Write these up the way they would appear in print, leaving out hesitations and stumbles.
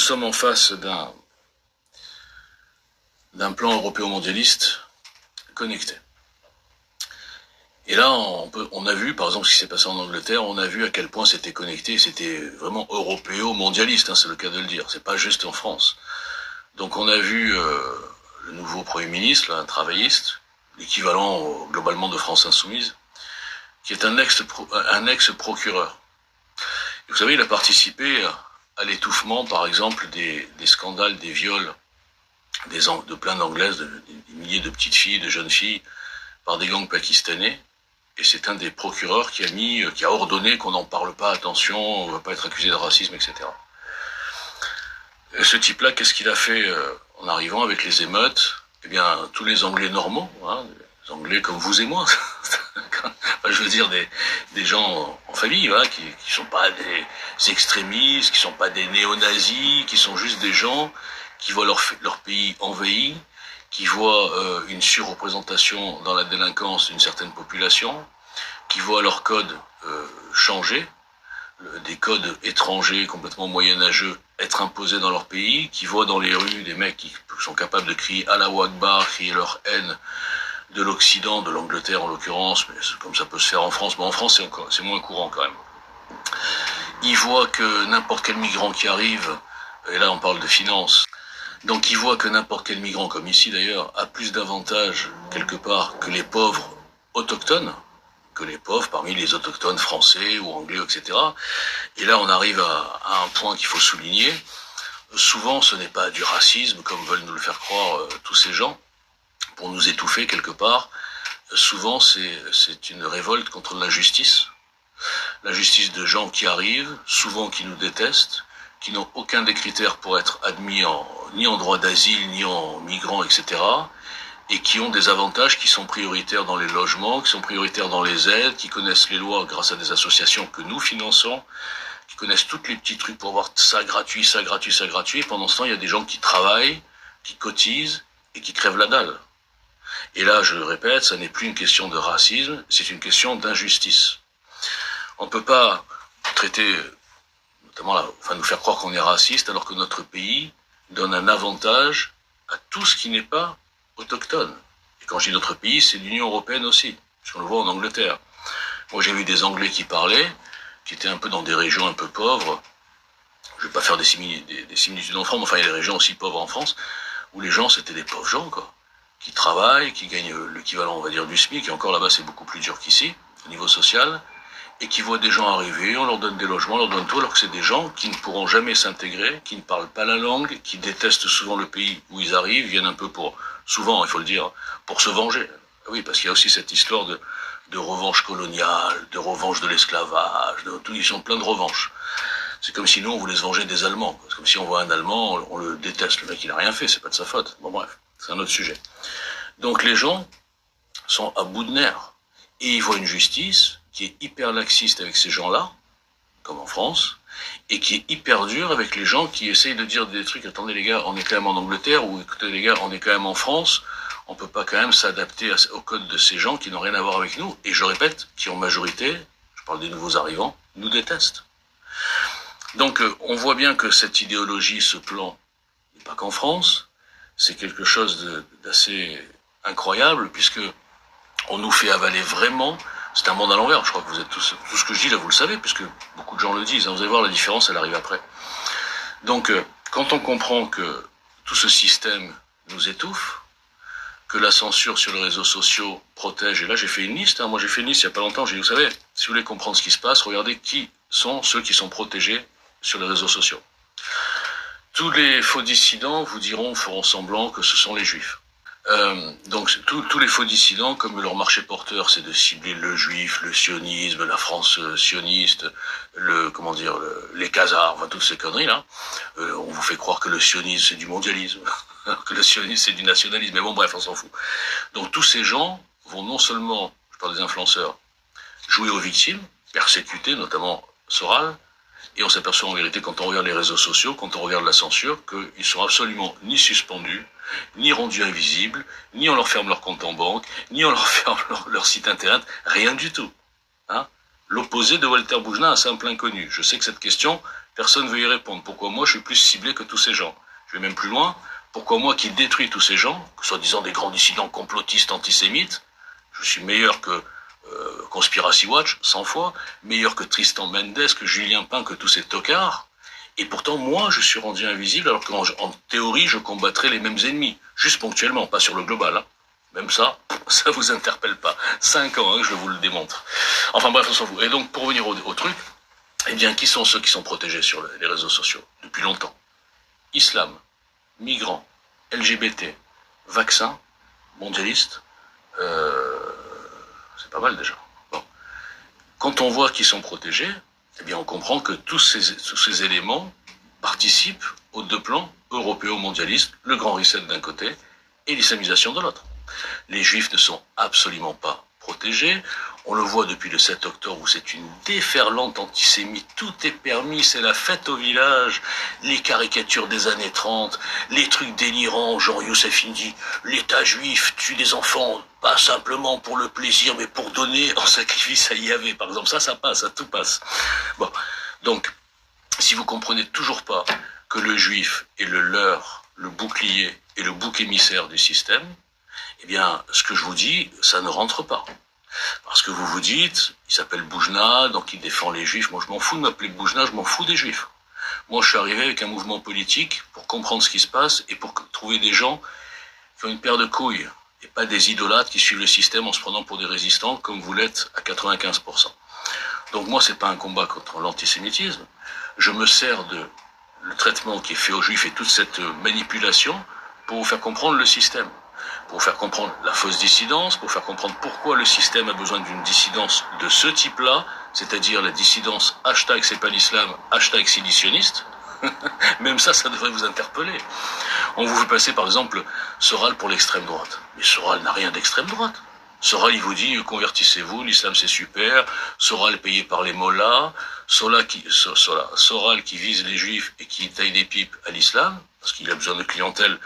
sommes en face d'un plan européo-mondialiste connecté. Et là, on a vu, par exemple, ce qui s'est passé en Angleterre, on a vu à quel point c'était connecté, c'était vraiment européo-mondialiste, hein, c'est le cas de le dire, c'est pas juste en France. Donc on a vu le nouveau Premier ministre, là, un travailliste, l'équivalent globalement de France Insoumise, qui est un ex-procureur. Vous savez, il a participé à l'étouffement, par exemple, des scandales, des viols de plein d'Anglaises, des milliers de petites filles, de jeunes filles, par des gangs pakistanais. Et c'est un des procureurs qui a ordonné qu'on n'en parle pas, attention, on ne va pas être accusé de racisme, etc. Et ce type-là, qu'est-ce qu'il a fait en arrivant avec les émeutes? Eh bien, tous les Anglais normaux, hein, des Anglais comme vous et moi, je veux dire des gens en famille, hein, qui sont pas des extrémistes, qui sont pas des néo-nazis, qui sont juste des gens qui voient leur pays envahi, qui voient une surreprésentation dans la délinquance d'une certaine population, qui voient leurs codes changer, des codes étrangers complètement moyenâgeux être imposés dans leur pays, qui voient dans les rues des mecs qui sont capables de crier Allahu Akbar, crier leur haine de l'Occident, de l'Angleterre en l'occurrence, mais comme ça peut se faire en France, mais en France c'est moins courant quand même. Ils voient que n'importe quel migrant qui arrive, et là on parle de finances, donc ils voient que n'importe quel migrant, comme ici d'ailleurs, a plus d'avantages quelque part que les pauvres autochtones, que les pauvres parmi les autochtones français ou anglais, etc. Et là on arrive à un point qu'il faut souligner. Souvent ce n'est pas du racisme, comme veulent nous le faire croire tous ces gens, pour nous étouffer quelque part. Souvent c'est une révolte contre l'injustice. La justice de gens qui arrivent, souvent qui nous détestent, qui n'ont aucun des critères pour être admis ni en droit d'asile, ni en migrants, etc., et qui ont des avantages qui sont prioritaires dans les logements, qui sont prioritaires dans les aides, qui connaissent les lois grâce à des associations que nous finançons, qui connaissent tous les petits trucs pour avoir ça gratuit, ça gratuit, ça gratuit, et pendant ce temps, il y a des gens qui travaillent, qui cotisent, et qui crèvent la dalle. Et là, je le répète, ça n'est plus une question de racisme, c'est une question d'injustice. On ne peut pas traiter, notamment là, nous faire croire qu'on est raciste alors que notre pays donne un avantage à tout ce qui n'est pas autochtone. Et quand je dis notre pays, c'est l'Union européenne aussi, parce qu'on le voit en Angleterre. Moi j'ai vu des Anglais qui parlaient, qui étaient un peu dans des régions un peu pauvres, je vais pas faire des similitudes en France, mais enfin il y a des régions aussi pauvres en France, où les gens c'était des pauvres gens, quoi, qui travaillent, qui gagnent l'équivalent, on va dire, du SMIC, et encore là-bas c'est beaucoup plus dur qu'ici, au niveau social, et qui voient des gens arriver, on leur donne des logements, on leur donne tout, alors que c'est des gens qui ne pourront jamais s'intégrer, qui ne parlent pas la langue, qui détestent souvent le pays où ils arrivent, viennent un peu souvent, il faut le dire, pour se venger. Oui, parce qu'il y a aussi cette histoire de revanche coloniale, de revanche de l'esclavage, ils sont pleins de revanches. C'est comme si nous, on voulait se venger des Allemands. C'est comme si on voit un Allemand, on le déteste, le mec il a rien fait, c'est pas de sa faute. Bon bref, c'est un autre sujet. Donc les gens sont à bout de nerfs. Et ils voient une justice qui est hyper laxiste avec ces gens-là, comme en France, et qui est hyper dure avec les gens qui essayent de dire des trucs, attendez les gars, on est quand même en Angleterre, ou écoutez les gars, on est quand même en France, on peut pas quand même s'adapter au code de ces gens qui n'ont rien à voir avec nous, et je répète, qui en majorité, je parle des nouveaux arrivants, nous détestent. Donc on voit bien que cette idéologie, ce plan, n'est pas qu'en France, c'est quelque chose d'assez incroyable, puisque on nous fait avaler vraiment, c'est un monde à l'envers, je crois que vous êtes tous, tout ce que je dis là vous le savez, puisque beaucoup de gens le disent, hein, vous allez voir la différence, elle arrive après. Donc quand on comprend que tout ce système nous étouffe, que la censure sur les réseaux sociaux protège, et là j'ai fait une liste, hein, moi j'ai fait une liste il n'y a pas longtemps, j'ai dit vous savez, si vous voulez comprendre ce qui se passe, regardez qui sont ceux qui sont protégés sur les réseaux sociaux. Tous les faux dissidents vous feront semblant que ce sont les juifs. Donc tous les faux dissidents, comme leur marché porteur, c'est de cibler le juif, le sionisme, la France sioniste, les Khazars, enfin toutes ces conneries là. On vous fait croire que le sionisme c'est du mondialisme, que le sionisme c'est du nationalisme. Mais bon bref, on s'en fout. Donc tous ces gens vont non seulement, je parle des influenceurs, jouer aux victimes, persécuter notamment Soral. Et on s'aperçoit en vérité, quand on regarde les réseaux sociaux, quand on regarde la censure, qu'ils sont absolument ni suspendus, ni rendus invisibles, ni on leur ferme leur compte en banque, ni on leur ferme leur site internet, rien du tout. Hein, l'opposé de Walter Boujna, un simple inconnu. Je sais que cette question, Personne ne veut y répondre. Pourquoi moi, je suis plus ciblé que tous ces gens? Je vais même plus loin. Pourquoi moi, qui détruis tous ces gens, soi-disant des grands dissidents complotistes antisémites, je suis meilleur que Conspiracy Watch, 100 fois, meilleur que Tristan Mendes, que Julien Pain, que tous ces tocards. Et pourtant, moi, je suis rendu invisible, alors qu'en théorie, je combattrais les mêmes ennemis. Juste ponctuellement, pas sur le global. Hein. Même ça, ça vous interpelle pas. 5 ans, hein, je vous le démontre. Enfin bref, on s'en fout. Et donc, pour revenir au truc, eh bien, qui sont ceux qui sont protégés sur les réseaux sociaux depuis longtemps? Islam, migrants, LGBT, vaccins, mondialistes, c'est pas mal déjà. Bon. Quand on voit qu'ils sont protégés, eh bien on comprend que tous ces éléments participent aux deux plans européo-mondialistes, le grand reset d'un côté et l'islamisation de l'autre. Les juifs ne sont absolument pas protégés. On le voit depuis le 7 octobre où c'est une déferlante antisémite. Tout est permis, c'est la fête au village. Les caricatures des années 30, les trucs délirants, genre Youssef Indy, l'État juif tue des enfants, pas simplement pour le plaisir, mais pour donner en sacrifice à Yahvé. Par exemple, ça passe, ça tout passe. Bon, donc, si vous comprenez toujours pas que le juif est le leurre, le bouclier et le bouc émissaire du système, eh bien, ce que je vous dis, ça ne rentre pas. Parce que vous vous dites, il s'appelle Boujna, donc il défend les juifs. Moi, je m'en fous de m'appeler Boujna, je m'en fous des juifs. Moi, je suis arrivé avec un mouvement politique pour comprendre ce qui se passe et pour trouver des gens qui ont une paire de couilles et pas des idolâtres qui suivent le système en se prenant pour des résistants comme vous l'êtes à 95%. Donc moi, c'est pas un combat contre l'antisémitisme. Je me sers de le traitement qui est fait aux juifs et toute cette manipulation pour vous faire comprendre le système. Pour vous faire comprendre la fausse dissidence, pour vous faire comprendre pourquoi le système a besoin d'une dissidence de ce type-là, c'est-à-dire la dissidence hashtag c'est pas l'islam, hashtag silicionniste. Même ça devrait vous interpeller. On vous fait passer par exemple Soral pour l'extrême droite. Mais Soral n'a rien d'extrême droite. Soral, il vous dit, convertissez-vous, l'islam c'est super, Soral payé par les mollahs, Soral qui vise les juifs et qui taille des pipes à l'islam, parce qu'il a besoin de clientèle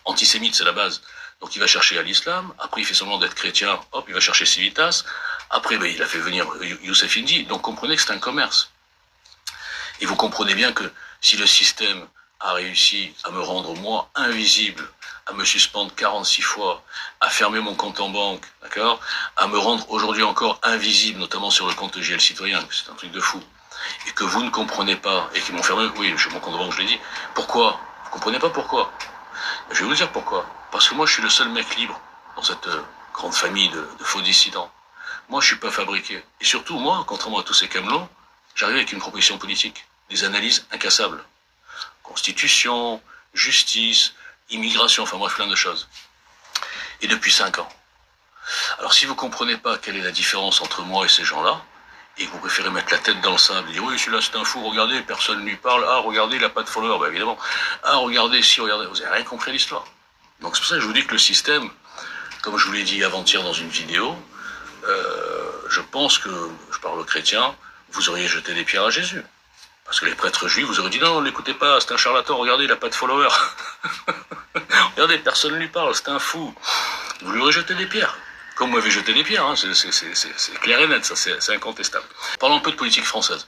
antisémite, c'est la base. Donc il va chercher à l'islam, après il fait semblant d'être chrétien, hop, il va chercher Civitas, après il a fait venir Youssef Indy, donc comprenez que c'est un commerce. Et vous comprenez bien que si le système a réussi à me rendre moi invisible, à me suspendre 46 fois, à fermer mon compte en banque, d'accord, à me rendre aujourd'hui encore invisible, notamment sur le compte JL Citoyen, c'est un truc de fou, et que vous ne comprenez pas, et qu'ils m'ont fermé, oui, j'ai mon compte en banque, je l'ai dit, pourquoi? Vous comprenez pas pourquoi? Je vais vous dire pourquoi. Parce que moi, je suis le seul mec libre dans cette grande famille de faux dissidents. Moi, je suis pas fabriqué. Et surtout, moi, contrairement à tous ces camelons, j'arrive avec une proposition politique, des analyses incassables. Constitution, justice, immigration, enfin bref, plein de choses. Et depuis 5 ans. Alors, si vous comprenez pas quelle est la différence entre moi et ces gens-là, et que vous préférez mettre la tête dans le sable et dire, oui, celui-là, c'est un fou, regardez, personne ne lui parle, ah, regardez, il n'a pas de followers, bah, évidemment. Ah, regardez, si, regardez, vous n'avez rien compris à l'histoire. Donc c'est pour ça que je vous dis que le système, comme je vous l'ai dit avant-hier dans une vidéo, je pense que, je parle aux chrétiens, vous auriez jeté des pierres à Jésus. Parce que les prêtres juifs, vous auriez dit, non, l'écoutez pas, c'est un charlatan, regardez, il n'a pas de followers. Regardez, personne ne lui parle, c'est un fou. Vous lui aurez jeté des pierres. Comme vous m'avez jeté des pierres, hein, c'est clair et net, ça, c'est incontestable. Parlons un peu de politique française.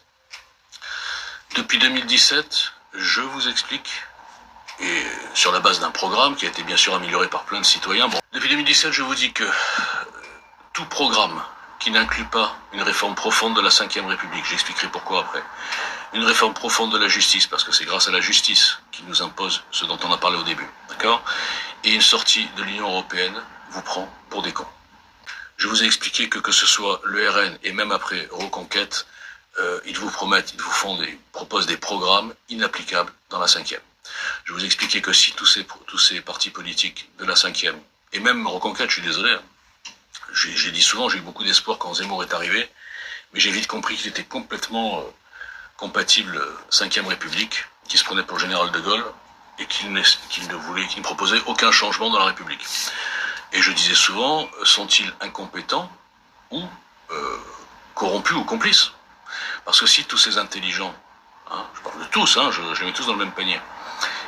Depuis 2017, je vous explique, et sur la base d'un programme qui a été bien sûr amélioré par plein de citoyens. Bon, depuis 2017, je vous dis que tout programme qui n'inclut pas une réforme profonde de la Ve République, j'expliquerai pourquoi après, une réforme profonde de la justice, parce que c'est grâce à la justice qui nous impose ce dont on a parlé au début, d'accord, et une sortie de l'Union européenne vous prend pour des cons. Je vous ai expliqué que ce soit le RN et même après Reconquête, ils vous promettent, ils vous proposent des programmes inapplicables dans la 5e. Je vous ai expliqué que si tous ces partis politiques de la 5e, et même Reconquête, je suis désolé, hein, j'ai dit souvent, j'ai eu beaucoup d'espoir quand Zemmour est arrivé, mais j'ai vite compris qu'il était complètement compatible 5e République, qui se prenait pour le général de Gaulle, et qu'il ne proposait aucun changement dans la République. Et je disais souvent, sont-ils incompétents ou corrompus ou complices? Parce que si tous ces intelligents, hein, je parle de tous, hein, je les mets tous dans le même panier,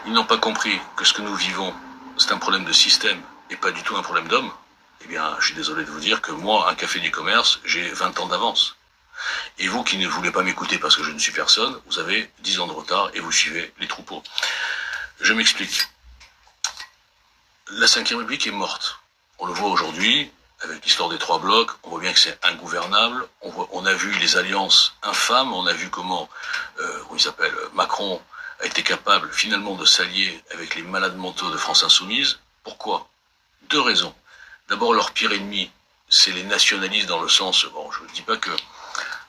ils n'ont pas compris que ce que nous vivons, c'est un problème de système et pas du tout un problème d'homme, eh bien, je suis désolé de vous dire que moi, un café du commerce, j'ai 20 ans d'avance. Et vous qui ne voulez pas m'écouter parce que je ne suis personne, vous avez 10 ans de retard et vous suivez les troupeaux. Je m'explique. La Ve République est morte. On le voit aujourd'hui, avec l'histoire des 3 blocs, on voit bien que c'est ingouvernable, on a vu les alliances infâmes, on a vu comment, Macron a été capable finalement de s'allier avec les malades mentaux de France Insoumise. Pourquoi? 2 raisons. D'abord, leur pire ennemi, c'est les nationalistes dans le sens, bon, je ne dis pas que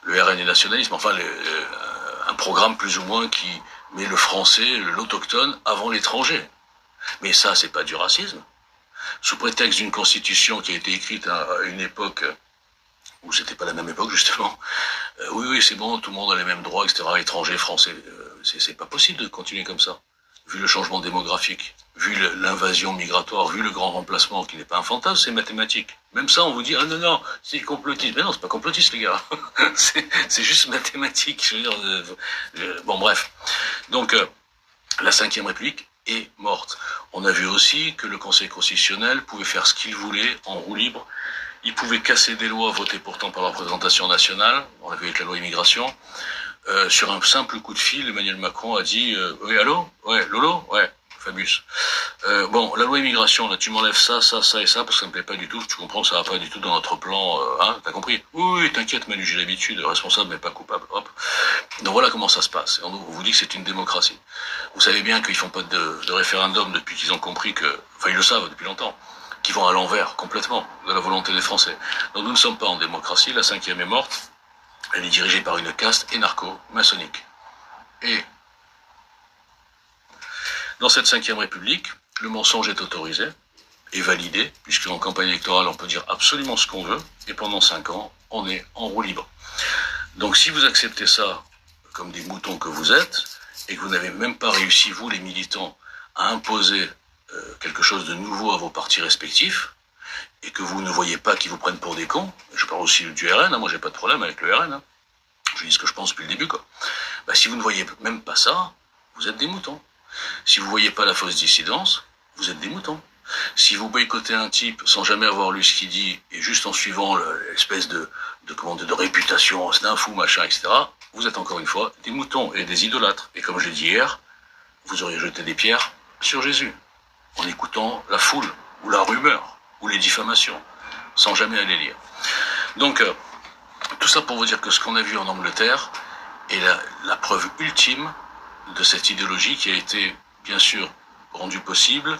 le RN est nationaliste, mais enfin, un programme plus ou moins qui met le français, l'autochtone, avant l'étranger. Mais ça, c'est pas du racisme. Sous prétexte d'une constitution qui a été écrite à une époque où c'était pas la même époque, justement. Oui, c'est bon, tout le monde a les mêmes droits, etc., étrangers, français. C'est pas possible de continuer comme ça. Vu le changement démographique, vu l'invasion migratoire, vu le grand remplacement, qui n'est pas un fantasme, c'est mathématique. Même ça, on vous dit, ah non, c'est complotiste. Mais non, c'est pas complotiste, les gars. c'est juste mathématique. Je veux dire, bon, bref. Donc, la Ve République est morte. On a vu aussi que le Conseil constitutionnel pouvait faire ce qu'il voulait en roue libre. Il pouvait casser des lois votées pourtant par la représentation nationale. On l'a vu avec la loi immigration. Sur un simple coup de fil, Emmanuel Macron a dit oui, allô? Ouais, Lolo? Ouais, Fabius. Bon, la loi immigration, là, tu m'enlèves ça et ça, parce que ça me plaît pas du tout, tu comprends, ça va pas du tout dans notre plan, hein, t'as compris? Oui, t'inquiète, Manu, j'ai l'habitude, responsable mais pas coupable, hop. Donc voilà comment ça se passe. On vous dit que c'est une démocratie. Vous savez bien qu'ils font pas de référendum depuis qu'ils ont compris que, enfin ils le savent depuis longtemps, qu'ils vont à l'envers, complètement, de la volonté des Français. Donc nous ne sommes pas en démocratie, la 5e est morte. Elle est dirigée par une caste énarco-maçonnique. Et dans cette 5e République, le mensonge est autorisé et validé, puisque en campagne électorale, on peut dire absolument ce qu'on veut, et pendant 5 ans, on est en roue libre. Donc si vous acceptez ça comme des moutons que vous êtes, et que vous n'avez même pas réussi, vous les militants, à imposer quelque chose de nouveau à vos partis respectifs, et que vous ne voyez pas qu'ils vous prennent pour des cons, je parle aussi du RN, hein, moi j'ai pas de problème avec le RN, hein. Je dis ce que je pense depuis le début, quoi. Bah, si vous ne voyez même pas ça, vous êtes des moutons. Si vous voyez pas la fausse dissidence, vous êtes des moutons. Si vous boycottez un type sans jamais avoir lu ce qu'il dit, et juste en suivant l'espèce de réputation, c'est un fou, machin, etc., vous êtes encore une fois des moutons et des idolâtres. Et comme je l'ai dit hier, vous auriez jeté des pierres sur Jésus, en écoutant la foule, ou la rumeur, ou les diffamations, sans jamais aller lire. Donc, tout ça pour vous dire que ce qu'on a vu en Angleterre est la preuve ultime de cette idéologie qui a été, bien sûr, rendue possible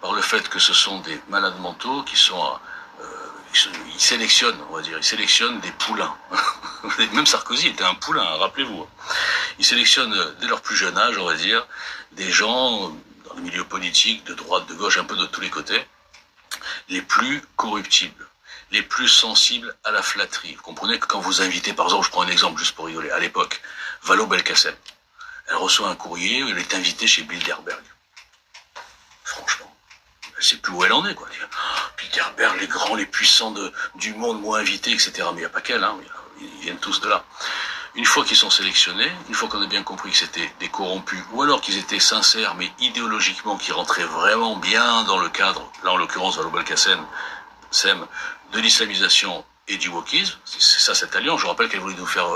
par le fait que ce sont des malades mentaux qui sont... ils sélectionnent, on va dire, ils sélectionnent des poulains. Même Sarkozy était un poulain, hein, rappelez-vous. Ils sélectionnent, dès leur plus jeune âge, on va dire, des gens dans le milieu politique, de droite, de gauche, un peu de tous les côtés, les plus corruptibles, les plus sensibles à la flatterie. Vous comprenez que quand vous invitez, par exemple, je prends un exemple juste pour rigoler, à l'époque, Valo Belkacem, elle reçoit un courrier, elle est invitée chez Bilderberg. Franchement, elle sait plus où elle en est, quoi. Bilderberg, les grands, les puissants du monde m'ont invité, etc. Mais il n'y a pas qu'elle, hein, ils viennent tous de là. Une fois qu'ils sont sélectionnés, une fois qu'on a bien compris que c'était des corrompus, ou alors qu'ils étaient sincères, mais idéologiquement, qui rentraient vraiment bien dans le cadre, là en l'occurrence Valo Belkacem, de l'islamisation et du wokisme, c'est ça cette alliance. Je rappelle qu'elle voulait nous faire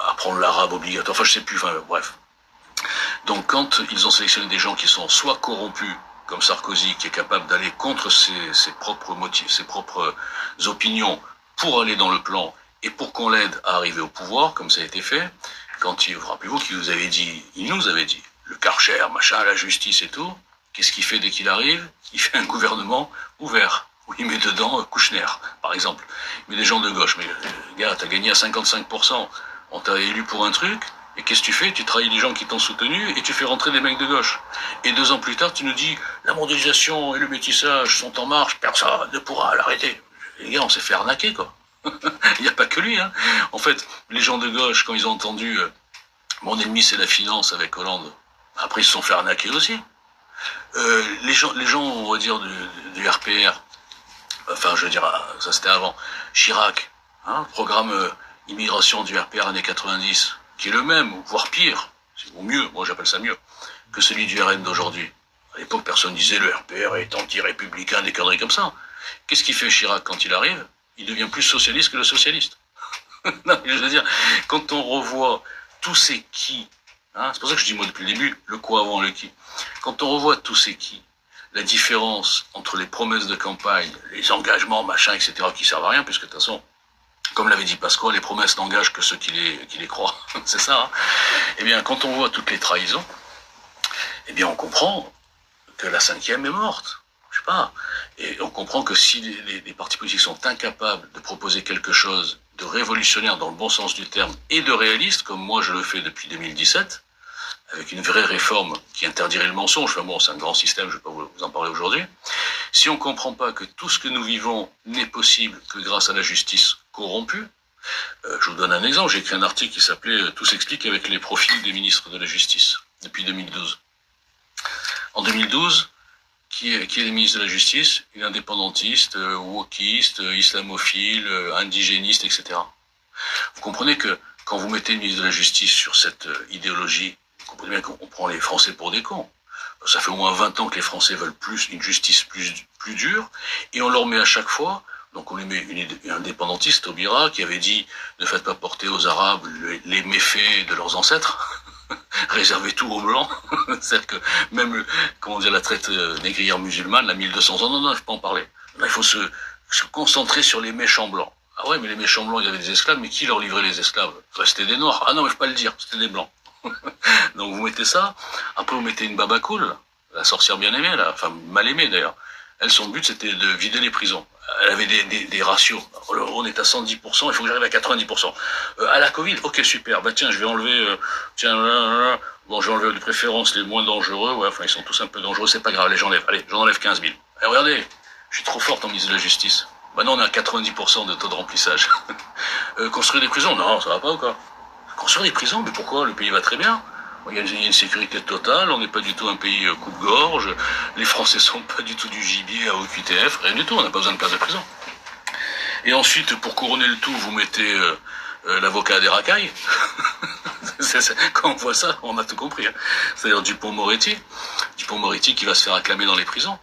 apprendre l'arabe obligatoire, enfin je sais plus, enfin bref. Donc quand ils ont sélectionné des gens qui sont soit corrompus, comme Sarkozy, qui est capable d'aller contre ses propres motifs, ses propres opinions, pour aller dans le plan, et pour qu'on l'aide à arriver au pouvoir, comme ça a été fait, quand il, rappelez-vous qu'il nous avait dit, le Karcher, machin, la justice et tout, qu'est-ce qu'il fait dès qu'il arrive? Il fait un gouvernement ouvert, où il met dedans Kouchner, par exemple. Il met des gens de gauche, mais gars, t'as gagné à 55%, on t'a élu pour un truc, et qu'est-ce que tu fais? Tu trahis les gens qui t'ont soutenu, et tu fais rentrer des mecs de gauche. Et 2 ans plus tard, tu nous dis, la mondialisation et le métissage sont en marche, personne ne pourra l'arrêter. Les gars, on s'est fait arnaquer, quoi. Il n'y a pas que lui, hein. En fait, les gens de gauche, quand ils ont entendu mon ennemi c'est la finance avec Hollande, après ils se sont fait arnaquer aussi. Les gens, on va dire, du RPR, enfin je veux dire, ça c'était avant, Chirac, hein, programme immigration du RPR années 90, qui est le même, voire pire, ou mieux, moi j'appelle ça mieux, que celui du RN d'aujourd'hui. À l'époque, personne disait le RPR est anti-républicain, des conneries comme ça. Qu'est-ce qu'il fait Chirac quand il arrive? Il devient plus socialiste que le socialiste. Non, mais je veux dire, quand on revoit tous ces qui, hein, c'est pour ça que je dis moi depuis le début, le quoi avant le qui. Quand on revoit tous ces qui, la différence entre les promesses de campagne, les engagements, machin, etc., qui servent à rien, puisque de toute façon, comme l'avait dit Pasqua, les promesses n'engagent que ceux qui les croient. C'est ça, hein. Eh bien, quand on voit toutes les trahisons, eh bien, on comprend que la cinquième est morte. Je sais pas. Et on comprend que si les partis politiques sont incapables de proposer quelque chose de révolutionnaire dans le bon sens du terme et de réaliste, comme moi je le fais depuis 2017, avec une vraie réforme qui interdirait le mensonge, enfin bon, c'est un grand système, je ne vais pas vous en parler aujourd'hui, si on ne comprend pas que tout ce que nous vivons n'est possible que grâce à la justice corrompue, je vous donne un exemple, j'ai écrit un article qui s'appelait « Tout s'explique avec les profils des ministres de la justice » depuis 2012. En 2012, qui est le ministre de la Justice? Il est indépendantiste, wokiste, islamophile, indigéniste, etc. Vous comprenez que quand vous mettez le ministre de la Justice sur cette idéologie, vous comprenez bien qu'on prend les Français pour des cons. Ça fait au moins 20 ans que les Français veulent plus une justice plus dure, et on leur met à chaque fois, donc on lui met un indépendantiste, Taubira, qui avait dit « Ne faites pas porter aux Arabes les méfaits de leurs ancêtres ». Réserver tout aux blancs, c'est-à-dire que même, comment dire, la traite négrière musulmane, la 1200 ans, non, il faut pas en parler. Là, il faut se concentrer sur les méchants blancs. Ah ouais, mais les méchants blancs, il y avait des esclaves, mais qui leur livrait les esclaves? C'était des noirs. Ah non, mais faut pas le dire, c'était des blancs. Donc vous mettez ça, après vous mettez une baba cool, la sorcière bien aimée, là, enfin mal aimée d'ailleurs. Elle, son but, c'était de vider les prisons. Elle avait des ratios. On est à 110%, il faut que j'arrive à 90%. À la Covid, ok, super. Bah tiens, je vais enlever, bon, je vais enlever de préférence les moins dangereux. Ouais, enfin, ils sont tous un peu dangereux, c'est pas grave, les j'enlève. Allez, j'en enlève 15 000. Et regardez, je suis trop forte en ministre de la Justice. Maintenant, on est à 90% de taux de remplissage. Construire des prisons, non, ça va pas ou quoi? Construire des prisons, mais pourquoi? Le pays va très bien. Il y a une sécurité totale, on n'est pas du tout un pays coupe-gorge, les Français sont pas du tout du gibier à OQTF, rien du tout, on n'a pas besoin de place de prison. Et ensuite, pour couronner le tout, vous mettez l'avocat des racailles. Quand on voit ça, on a tout compris. Hein. C'est-à-dire Dupond-Moretti qui va se faire acclamer dans les prisons.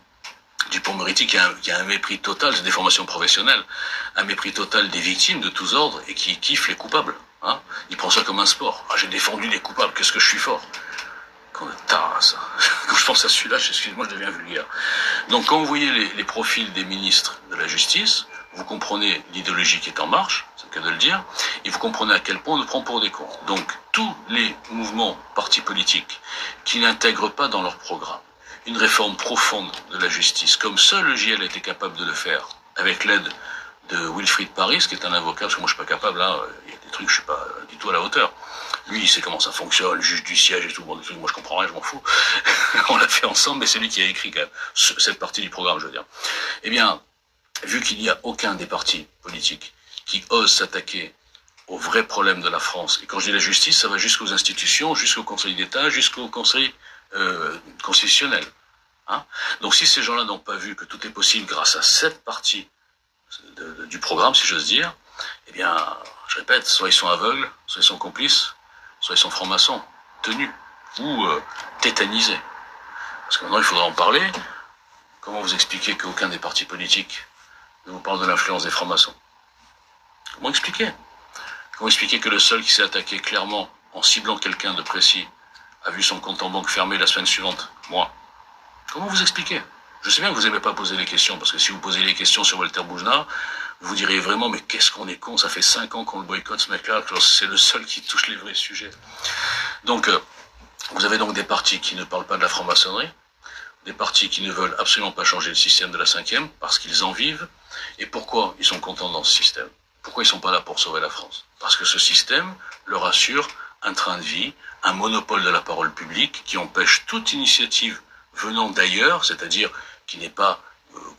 Dupond-Moretti qui a un mépris total, c'est des formations professionnelles, un mépris total des victimes de tous ordres et qui kiffe les coupables. Hein, il prend ça comme un sport. Ah, j'ai défendu les coupables, qu'est-ce que je suis fort. Quand je pense à celui-là, excusez-moi, je deviens vulgaire. Donc quand vous voyez les profils des ministres de la Justice, vous comprenez l'idéologie qui est en marche, c'est le cas de le dire, et vous comprenez à quel point on nous prend pour des cons. Donc tous les mouvements, partis politiques, qui n'intègrent pas dans leur programme une réforme profonde de la justice, comme seul le JL a été capable de le faire, avec l'aide de Wilfried Paris, qui est un avocat, parce que moi je suis pas capable, hein, il y a des trucs, je suis pas du tout à la hauteur. Lui, il sait comment ça fonctionne, le juge du siège et tout, bon, des trucs, moi je comprends rien, je m'en fous. On l'a fait ensemble, mais c'est lui qui a écrit quand même cette partie du programme, je veux dire. Eh bien, vu qu'il n'y a aucun des partis politiques qui ose s'attaquer aux vrais problèmes de la France, et quand je dis la justice, ça va jusqu'aux institutions, jusqu'au Conseil d'État, jusqu'au Conseil constitutionnel. Hein, donc si ces gens-là n'ont pas vu que tout est possible grâce à cette partie du programme, si j'ose dire, eh bien, je répète, soit ils sont aveugles, soit ils sont complices, soit ils sont francs-maçons, tenus, ou tétanisés. Parce que maintenant, il faudra en parler. Comment vous expliquer qu'aucun des partis politiques ne vous parle de l'influence des francs-maçons? Comment expliquer? Comment expliquer que le seul qui s'est attaqué clairement, en ciblant quelqu'un de précis, a vu son compte en banque fermé la semaine suivante? Moi. Comment vous expliquer? Je sais bien que vous n'aimez pas poser les questions, parce que si vous posez les questions sur Walter Boujna, vous diriez vraiment, mais qu'est-ce qu'on est con, ça fait 5 ans qu'on le boycotte ce mec-là, c'est le seul qui touche les vrais sujets. Donc, vous avez donc des partis qui ne parlent pas de la franc-maçonnerie, des partis qui ne veulent absolument pas changer le système de la cinquième, parce qu'ils en vivent. Et pourquoi ils sont contents dans ce système? Pourquoi ils sont pas là pour sauver la France? Parce que ce système leur assure un train de vie, un monopole de la parole publique qui empêche toute initiative venant d'ailleurs, c'est-à-dire qui n'est pas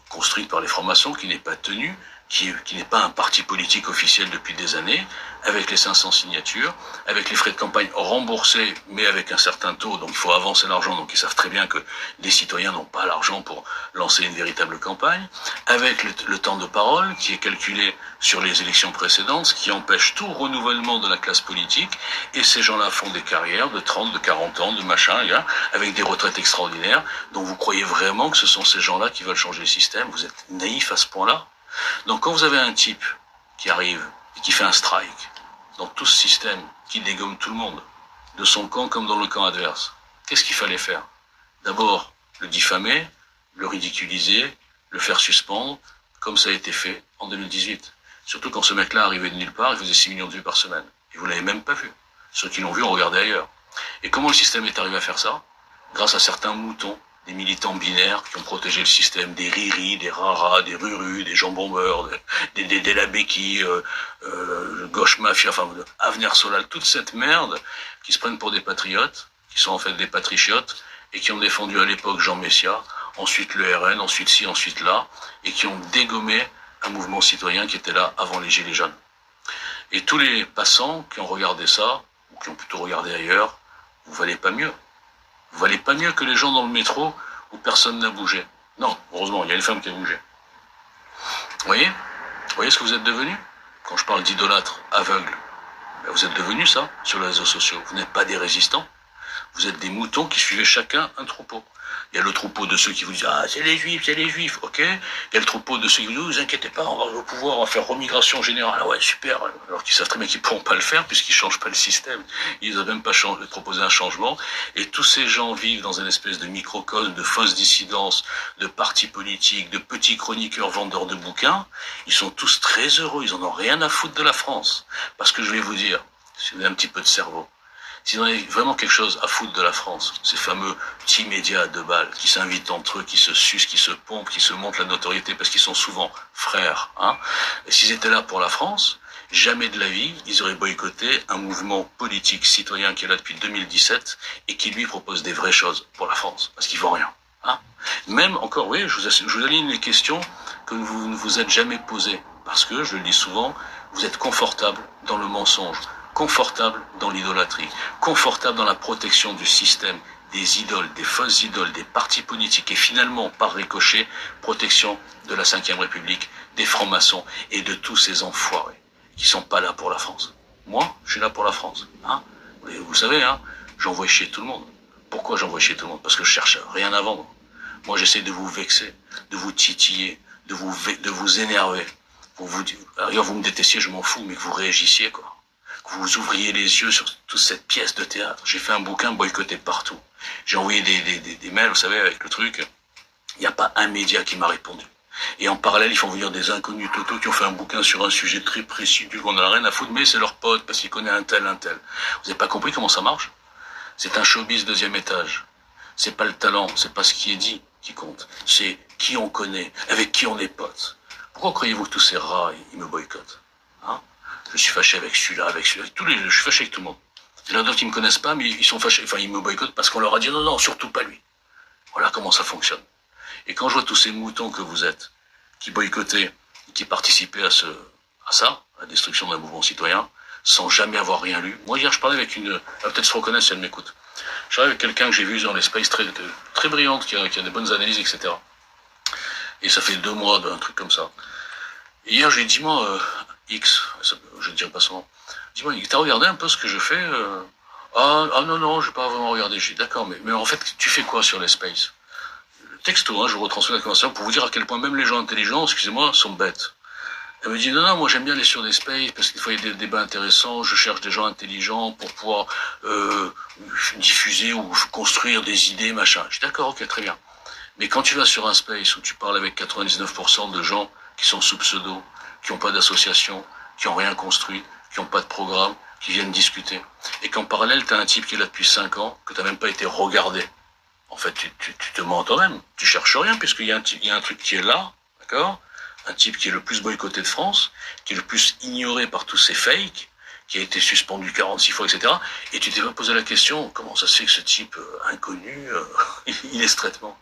construite par les francs-maçons, qui n'est pas tenue, qui n'est pas un parti politique officiel depuis des années, avec les 500 signatures, avec les frais de campagne remboursés, mais avec un certain taux, donc il faut avancer l'argent, donc ils savent très bien que les citoyens n'ont pas l'argent pour lancer une véritable campagne, avec le temps de parole qui est calculé sur les élections précédentes, ce qui empêche tout renouvellement de la classe politique, et ces gens-là font des carrières de 30, de 40 ans, de machin, avec des retraites extraordinaires, donc vous croyez vraiment que ce sont ces gens-là qui veulent changer le système? Vous êtes naïf à ce point-là? Donc quand vous avez un type qui arrive et qui fait un strike, dans tout ce système qui dégomme tout le monde, de son camp comme dans le camp adverse, qu'est-ce qu'il fallait faire? D'abord, le diffamer, le ridiculiser, le faire suspendre, comme ça a été fait en 2018. Surtout quand ce mec-là arrivait de nulle part, il faisait 6 millions de vues par semaine. Et vous l'avez même pas vu. Ceux qui l'ont vu ont regardé ailleurs. Et comment le système est arrivé à faire ça? Grâce à certains moutons, des militants binaires qui ont protégé le système, des riris, des raras, des rurus, des jambons-beurre, des labéquis, gauche mafia, enfin, Avenir Solal, toute cette merde qui se prennent pour des patriotes, qui sont en fait des patriotes, et qui ont défendu à l'époque Jean Messia, ensuite le RN, ensuite ci, ensuite là, et qui ont dégommé un mouvement citoyen qui était là avant les Gilets jaunes. Et tous les passants qui ont regardé ça, ou qui ont plutôt regardé ailleurs, vous valez pas mieux. Vous valez pas mieux que les gens dans le métro où personne n'a bougé. Non, heureusement, il y a une femme qui a bougé. Vous voyez ce que vous êtes devenus? Quand je parle d'idolâtres aveugles, ben vous êtes devenus ça, sur les réseaux sociaux. Vous n'êtes pas des résistants. Vous êtes des moutons qui suivez chacun un troupeau. Il y a le troupeau de ceux qui vous disent « Ah, c'est les juifs, ok ?» Il y a le troupeau de ceux qui vous disent « Vous inquiétez pas, on va au pouvoir, on va faire remigration générale. » Ah ouais, super. Alors qu'ils savent très bien qu'ils pourront pas le faire puisqu'ils changent pas le système. Ils n'ont même pas proposé un changement. Et tous ces gens vivent dans une espèce de microcosme, de fausse dissidence, de partis politiques, de petits chroniqueurs vendeurs de bouquins. Ils sont tous très heureux. Ils en ont rien à foutre de la France. Parce que je vais vous dire, si vous avez un petit peu de cerveau, s'ils en avaient vraiment quelque chose à foutre de la France, ces fameux petits médias à 2 balles, qui s'invitent entre eux, qui se sucent, qui se pompent, qui se montrent la notoriété parce qu'ils sont souvent frères, hein. Et s'ils étaient là pour la France, jamais de la vie, ils auraient boycotté un mouvement politique citoyen qui est là depuis 2017 et qui lui propose des vraies choses pour la France, parce qu'il ne vaut rien, hein. Même encore, oui, je vous aligne les questions que vous ne vous êtes jamais posées, parce que, je le dis souvent, vous êtes confortable dans le mensonge, confortable dans l'idolâtrie, confortable dans la protection du système, des idoles, des fausses idoles, des partis politiques et finalement, par ricochet, protection de la Ve République, des francs-maçons et de tous ces enfoirés qui sont pas là pour la France. Moi, je suis là pour la France. Hein, vous savez, hein, j'envoie chier tout le monde. Pourquoi j'envoie chier tout le monde? Parce que je cherche rien à vendre. Moi, j'essaie de vous vexer, de vous titiller, de vous énerver. D'ailleurs, vous me détestiez, je m'en fous, mais que vous réagissiez, quoi. Que vous ouvriez les yeux sur toute cette pièce de théâtre. J'ai fait un bouquin boycotté partout. J'ai envoyé des mails, vous savez, avec le truc. Il n'y a pas un média qui m'a répondu. Et en parallèle, ils font venir des inconnus totaux qui ont fait un bouquin sur un sujet très précis, du qu'on n'a rien à foutre, mais c'est leur pote, parce qu'ils connaissent un tel. Vous n'avez pas compris comment ça marche? C'est un showbiz 2e étage. C'est pas le talent, c'est pas ce qui est dit qui compte. C'est qui on connaît, avec qui on est potes. Pourquoi croyez-vous que tous ces rats, ils me boycottent? Hein? Je suis fâché avec celui-là, avec celui-là, je suis fâché avec tout le monde. Il y en a d'autres qui me connaissent pas, mais ils sont fâchés, enfin ils me boycottent parce qu'on leur a dit non, surtout pas lui. Voilà comment ça fonctionne. Et quand je vois tous ces moutons que vous êtes, qui boycottaient, qui participaient à ça, à la destruction d'un mouvement citoyen, sans jamais avoir rien lu. Moi hier je parlais avec elle va peut-être se reconnaître si elle m'écoute. Je parlais avec quelqu'un que j'ai vu dans l'espace très brillante, qui a des bonnes analyses, etc. Et ça fait 2 mois d'un truc comme ça. Et hier je lui ai dit, moi, X, je ne dirai pas son nom, dis-moi, t'as regardé un peu ce que je fais Ah non, j'ai pas vraiment regardé. J'ai dit, d'accord, mais en fait, tu fais quoi sur l'espace? Texto, hein, je vous retransmets la conversation pour vous dire à quel point même les gens intelligents, excusez-moi, sont bêtes. Elle me dit, non, moi j'aime bien aller sur des spaces parce qu'il faut y a des débats intéressants, je cherche des gens intelligents pour pouvoir diffuser ou construire des idées, machin. Je dis, d'accord, ok, très bien. Mais quand tu vas sur un space où tu parles avec 99% de gens qui sont sous pseudo, qui n'ont pas d'association, qui n'ont rien construit, qui n'ont pas de programme, qui viennent discuter, et qu'en parallèle, tu as un type qui est là depuis 5 ans, que tu n'as même pas été regardé. En fait, tu te mens toi-même. Tu cherches rien, puisqu'il y a un truc qui est là, d'accord? Un type qui est le plus boycotté de France, qui est le plus ignoré par tous ces fakes, qui a été suspendu 46 fois, etc. Et tu t'es pas posé la question, comment ça se fait que ce type inconnu, il est ce traitement?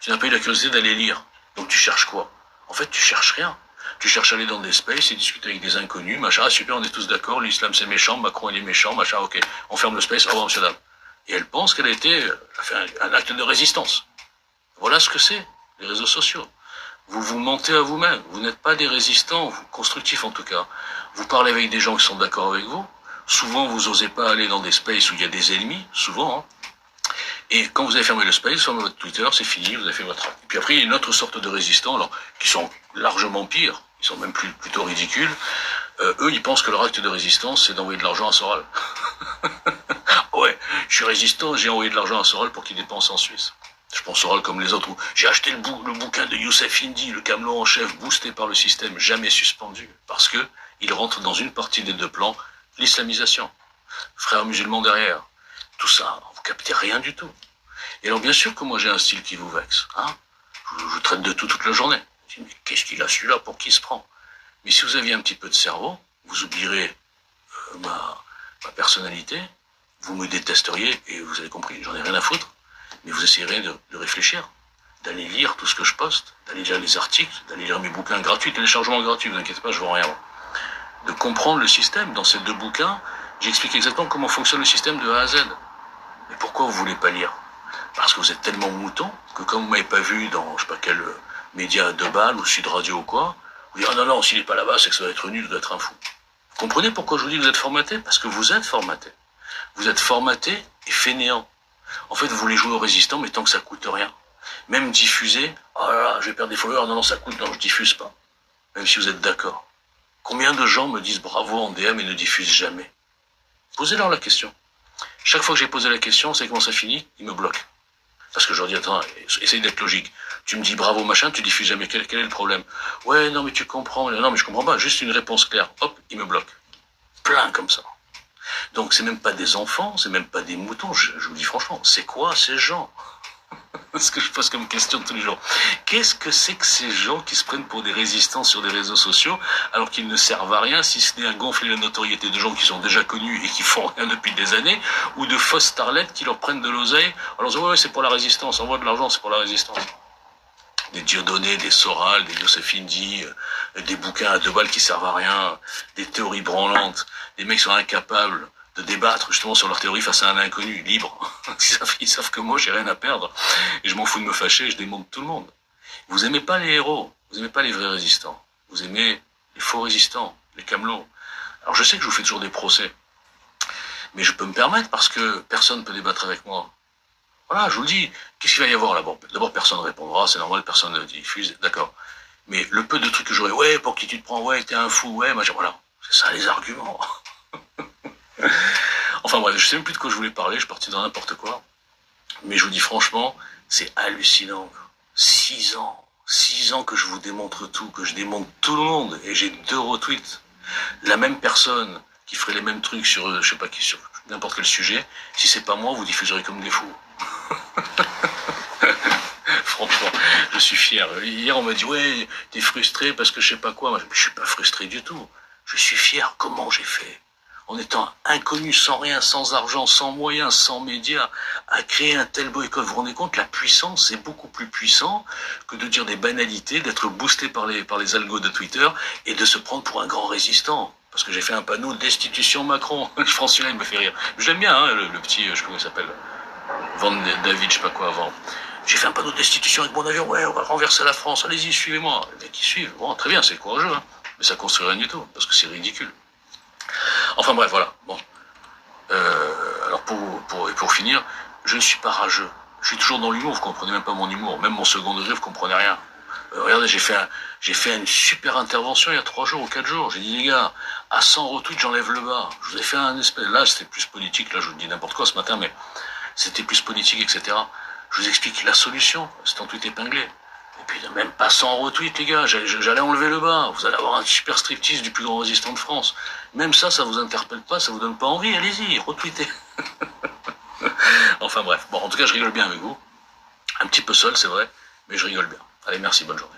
Tu n'as pas eu la curiosité d'aller lire. Donc tu cherches quoi? En fait, tu cherches rien. Tu cherches à aller dans des spaces et discuter avec des inconnus, machin, ah super, on est tous d'accord, l'islam c'est méchant, Macron il est méchant, machin, ok, on ferme le space, au revoir monsieur dame. Et elle pense qu'elle a fait un acte de résistance. Voilà ce que c'est, les réseaux sociaux. Vous vous mentez à vous-même, vous n'êtes pas des résistants, constructifs en tout cas. Vous parlez avec des gens qui sont d'accord avec vous, souvent vous n'osez pas aller dans des spaces où il y a des ennemis, souvent, hein. Et quand vous avez fermé le space, fermez votre Twitter, c'est fini, vous avez fait votre acte. Et puis après, il y a une autre sorte de résistants, alors, qui sont largement pires, ils sont même plutôt ridicules, Eux, ils pensent que leur acte de résistance, c'est d'envoyer de l'argent à Soral. Ouais, je suis résistant, j'ai envoyé de l'argent à Soral pour qu'il dépense en Suisse. Je pense Soral comme les autres, où j'ai acheté le bouquin de Youssef Indy, le camelot en chef, boosté par le système, jamais suspendu, parce que il rentre dans une partie des deux plans, l'islamisation. Frères musulmans derrière. Tout ça, vous captez rien du tout. Et alors bien sûr que moi j'ai un style qui vous vexe, hein. Je traite de tout toute la journée. Je dis, mais qu'est-ce qu'il a celui-là, pour qui il se prend? Mais si vous aviez un petit peu de cerveau, vous oublierez ma personnalité, vous me détesteriez, et vous avez compris, j'en ai rien à foutre, mais vous essayerez de réfléchir, d'aller lire tout ce que je poste, d'aller lire les articles, d'aller lire mes bouquins gratuits, téléchargement gratuit, vous inquiétez pas, je ne vends rien. De comprendre le système. Dans ces deux bouquins, j'explique exactement comment fonctionne le système de A à Z. Mais pourquoi vous voulez pas lire? Parce que vous êtes tellement mouton que comme vous m'avez pas vu dans je sais pas quel média à 2 balles ou Sud Radio ou quoi, vous dites ah non s'il est pas là-bas c'est que ça va être nul, ça doit être un fou. Vous comprenez pourquoi je vous dis que vous êtes formaté? Parce que vous êtes formaté. Vous êtes formaté et fainéant. En fait vous voulez jouer au résistant mais tant que ça coûte rien. Même diffuser, oh là là je vais perdre des followers, non ça coûte, non je diffuse pas. Même si vous êtes d'accord. Combien de gens me disent bravo en DM et ne diffusent jamais? Posez-leur la question. Chaque fois que j'ai posé la question, c'est comment ça finit? Ils me bloquent. Parce que je leur dis, attends, essaye d'être logique. Tu me dis bravo machin, tu diffuses jamais. Quel est le problème? Ouais, non mais tu comprends. Non mais je comprends pas. Juste une réponse claire. Hop, ils me bloquent. Plein comme ça. Donc c'est même pas des enfants, c'est même pas des moutons. Je vous dis franchement, c'est quoi ces gens? Ce que je pose comme question tous les jours. Qu'est-ce que c'est que ces gens qui se prennent pour des résistants sur des réseaux sociaux alors qu'ils ne servent à rien si ce n'est à gonfler la notoriété de gens qui sont déjà connus et qui font rien depuis des années ou de fausses starlettes qui leur prennent de l'oseille en leur disant ouais c'est pour la résistance, envoie de l'argent c'est pour la résistance. Des Dieudonné, des Soral, des Youssef Indy, des bouquins à 2 balles qui servent à rien, des théories branlantes, des mecs qui sont incapables de débattre justement sur leur théorie face à un inconnu, libre. Ils savent que moi j'ai rien à perdre et je m'en fous de me fâcher, je démonte tout le monde. Vous aimez pas les héros, vous aimez pas les vrais résistants, vous aimez les faux résistants, les camelots. Alors je sais que je vous fais toujours des procès, mais je peux me permettre parce que personne ne peut débattre avec moi. Voilà, je vous le dis, qu'est-ce qu'il va y avoir là? D'abord personne ne répondra, c'est normal, personne ne diffuse, d'accord. Mais le peu de trucs que j'aurai, ouais, pour qui tu te prends, ouais, t'es un fou, ouais, machin, voilà. C'est ça les arguments. Enfin bref, je sais même plus de quoi je voulais parler, je suis parti dans n'importe quoi. Mais je vous dis franchement, c'est hallucinant. 6 ans que je vous démontre tout, que je démontre tout le monde, et j'ai 2 retweets. La même personne qui ferait les mêmes trucs sur, je sais pas qui, sur n'importe quel sujet, si c'est pas moi, vous diffuserez comme des fous. Franchement, je suis fier. Hier, on m'a dit, ouais, t'es frustré parce que je sais pas quoi. Moi, je suis pas frustré du tout. Je suis fier. Comment j'ai fait? En étant inconnu, sans rien, sans argent, sans moyens, sans médias, à créer un tel boycott. Vous vous rendez compte, la puissance, c'est beaucoup plus puissant que de dire des banalités, d'être boosté par les algos de Twitter et de se prendre pour un grand résistant. Parce que j'ai fait un panneau destitution Macron. Celui-là, il me fait rire. Je l'aime bien, hein, le petit, je sais pas comment il s'appelle, Van David, je sais pas quoi avant. J'ai fait un panneau de destitution avec mon avion, ouais, on va renverser la France, allez-y, suivez-moi. Les mecs, ils suivent. Bon, très bien, c'est courageux, hein. Mais ça construit rien du tout, parce que c'est ridicule. Enfin bref, voilà. Bon. Alors pour finir, je ne suis pas rageux. Je suis toujours dans l'humour, vous comprenez même pas mon humour. Même mon second degré, vous comprenez rien. Regardez, j'ai fait une super intervention il y a 3 jours ou 4 jours. J'ai dit les gars, à 100 retweets, j'enlève le bas. Je vous ai fait un espèce. Là, c'était plus politique, là je vous dis n'importe quoi ce matin, mais c'était plus politique, etc. Je vous explique la solution, c'est un tweet épinglé. Et puis même pas 100 retweets les gars, j'allais enlever le bas, vous allez avoir un super striptease du plus grand résistant de France. Même ça vous interpelle pas, ça vous donne pas envie, allez-y, retweetez. Enfin bref, bon en tout cas je rigole bien avec vous. Un petit peu seul c'est vrai, mais je rigole bien. Allez merci, bonne journée.